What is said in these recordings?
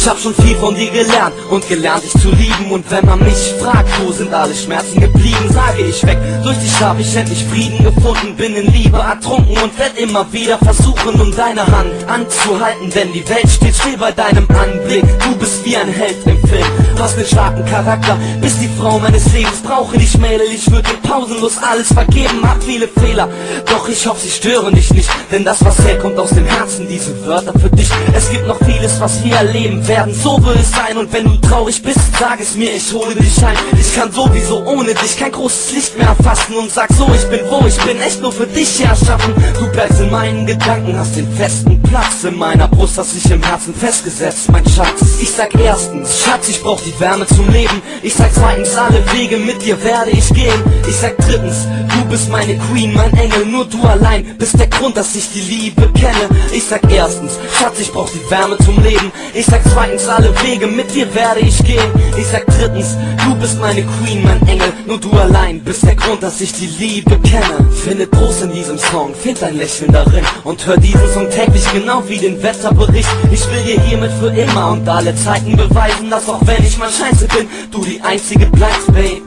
Ich hab schon viel von dir gelernt und gelernt dich zu lieben. Und wenn man mich fragt, wo sind alle Schmerzen geblieben, sage ich weg. Durch dich hab ich endlich Frieden gefunden, bin in Liebe ertrunken und werd immer wieder versuchen, um deine Hand anzuhalten, denn die Welt steht still bei deinem Anblick. Du bist wie ein Held im Film, du hast einen starken Charakter, bist die Frau meines Lebens. Brauche dich, Mädel, ich würde dir pausenlos alles vergeben. Hab viele Fehler, doch ich hoffe, sie stören dich nicht, denn das, was herkommt aus dem Herzen, diese Wörter für dich. Es gibt noch vieles, was wir erleben werden, so wird es sein. Und wenn du traurig bist, sag es mir, ich hole dich ein. Ich kann sowieso ohne dich kein großes Licht mehr erfassen. Und sag so, ich bin wo ich bin, echt nur für dich erschaffen. Du bleibst in meinen Gedanken, hast den festen Platz in meiner Brust, hast dich im Herzen festgesetzt, mein Schatz. Ich sag erstens, Schatz, ich brauch die Wärme zum Leben. Ich sag zweitens, alle Wege mit dir werde ich gehen. Ich sag drittens, du bist meine Queen, mein Engel, nur du allein bist der Grund, dass ich die Liebe kenne. Ich sag erstens, Schatz, ich brauch die Wärme zum Leben. Ich sag zweitens, alle Wege mit dir werde ich gehen. Ich sag drittens, du bist meine Queen, mein Engel, nur du allein bist der Grund, dass ich die Liebe kenne. Finde Trost in diesem Song, find ein Lächeln darin und hör diesen Song täglich, genau wie den Wetterbericht. Ich will dir hiermit für immer und alle Zeiten beweisen, dass auch wenn ich mal scheiße bin, du die einzige bleibst, babe.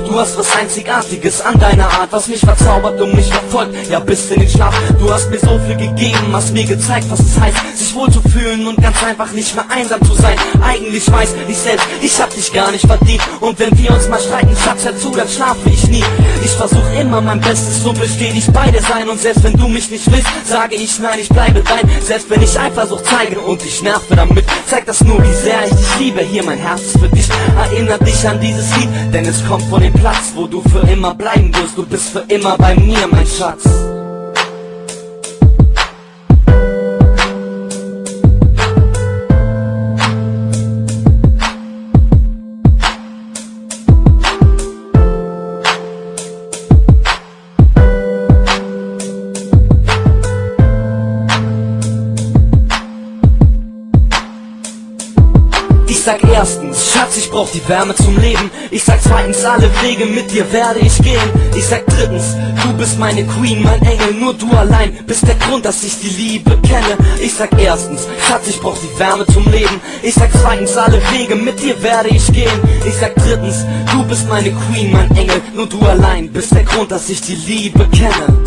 Du hast was Einzigartiges an deiner Art, was mich verzaubert und mich verfolgt, ja bis in den Schlaf. Du hast mir so viel gegeben, hast mir gezeigt, was es heißt, sich wohl zu fühlen und ganz einfach nicht mehr einsam zu sein. Eigentlich weiß ich selbst, ich hab dich gar nicht verdient. Und wenn wir uns mal streiten, Schatz, hör zu, dann schlafe ich nie. Ich versuch immer mein Bestes, so besteh ich bei dir sein. Und selbst wenn du mich nicht willst, sage ich nein, ich bleibe dein. Selbst wenn ich Eifersucht zeige und dich nerve damit, zeigt das nur, wie sehr ich dich liebe. Hier, mein Herz ist für dich, erinner dich an dieses Lied, denn es kommt von dem Platz, wo du für immer bleiben wirst. Du bist für immer bei mir, mein Schatz. Ich sag erstens, Schatz, ich brauch die Wärme zum Leben. Ich sag zweitens, alle Wege mit dir werde ich gehen. Ich sag drittens, du bist meine Queen, mein Engel, nur du allein bist der Grund, dass ich die Liebe kenne. Ich sag erstens, Schatz, ich brauch die Wärme zum Leben. Ich sag zweitens, alle Wege mit dir werde ich gehen. Ich sag drittens, du bist meine Queen, mein Engel, nur du allein bist der Grund, dass ich die Liebe kenne.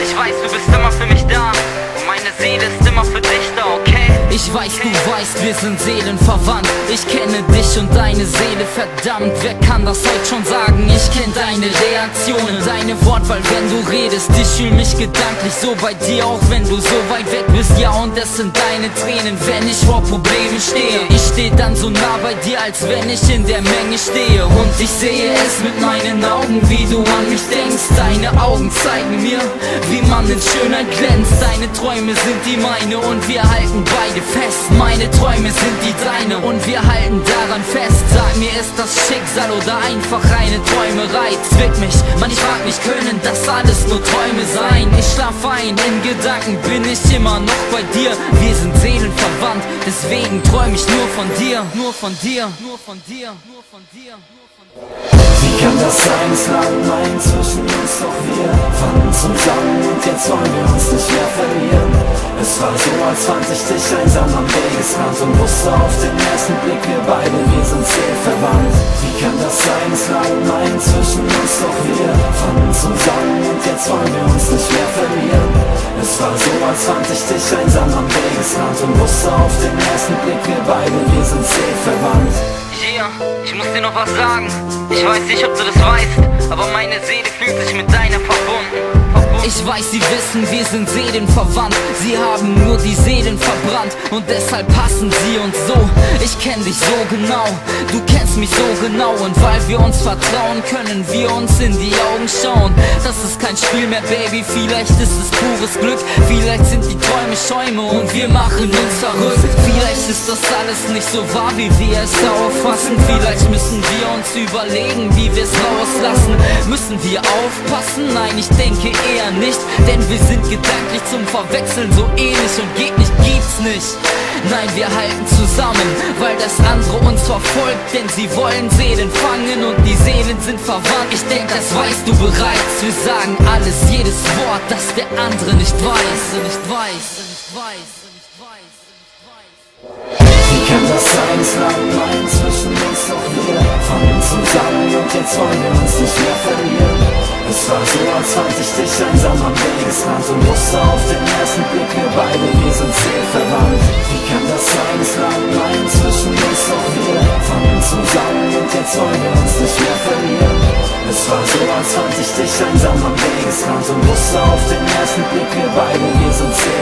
Ich weiß, du bist immer für mich da und meine Seele ist immer für dich da, okay? Ich weiß, du weißt, wir sind seelenverwandt. Ich kenne dich und deine Seele, verdammt. Wer kann das heute schon sagen? Ich kenn deine Reaktionen, deine Wortwahl, wenn du redest. Ich fühl mich gedanklich so bei dir, auch wenn du so weit weg bist. Ja, und es sind deine Tränen, wenn ich vor Problemen stehe. Ich steh dann so nah bei dir, als wenn ich in der Menge stehe. Und ich sehe es mit meinen Augen, wie du an mich denkst. Deine Augen zeigen mir, wie man in Schönheit glänzt. Deine Träume sind die meine und wir halten beide fest. Meine Träume sind die deine und wir halten daran fest. Sag mir, ist das Schicksal oder einfach eine Träumerei? Zwick mich, Mann, ich frag mich, können das alles nur Träume sein? Ich schlaf ein, in Gedanken bin ich immer noch bei dir. Wir sind seelenverwandt, deswegen träum ich nur von dir. Nur von dir, nur von dir, nur von dir, nur von dir. Wie kann das sein, es lag mein zwischen uns, doch wir fanden zusammen und jetzt wollen wir uns nicht mehr verlieren. Es war so, als fand ich dich einsam am Wegesrand und wusste auf den ersten Blick, wir beide, wir sind seelenverwandt. Wie kann das sein, es lag mein zwischen uns, doch wir fanden zusammen und jetzt wollen wir uns nicht mehr verlieren. Es war so, als fand ich dich einsam am Wegesrand und wusste auf den ersten Blick, wir beide, wir sind seelenverwandt. Yeah, ich muss dir noch was sagen. Ich weiß nicht, ob du das weißt, aber meine Seele fühlt sich mit deiner verbunden. Ich weiß, sie wissen, wir sind seelenverwandt. Sie haben nur die Seelen verbrannt und deshalb hassen sie uns so. Ich kenn dich so genau, du kennst mich so genau. Und weil wir uns vertrauen, können wir uns in die Augen schauen. Das ist kein Spiel mehr, Baby, vielleicht ist es pures Glück. Vielleicht sind die Träume Schäume und wir machen uns verrückt. Vielleicht ist das alles nicht so wahr, wie wir es auffassen. Vielleicht müssen wir uns überlegen, wie wir es rauslassen. Müssen wir aufpassen? Nein, ich denke eher nicht, denn wir sind gedanklich zum Verwechseln so ähnlich. Und geht nicht, gibt's nicht. Nein, wir halten zusammen, weil das andere uns verfolgt. Denn sie wollen Seelen fangen und die Seelen sind verwandt. Ich denk, das weißt du bereits. Wir sagen alles, jedes Wort, das der andere nicht weiß. Wie kann das sein, es lag mein zwischen uns, doch wir fangen zusammen und jetzt wollen wir uns nicht mehr verlieren. Es war so, als fand ich dich einsam am Wegesrand und wusste auf den ersten Blick, wir beide, wir sind seelenverwandt. Wie kann das sein, es lag mein zwischen uns, doch wir fangen zusammen und jetzt wollen wir uns nicht mehr verlieren. Es war so, als fand ich dich einsam am Wegesrand und wusste auf den ersten Blick, wir beide, wir sind seelenverwandt.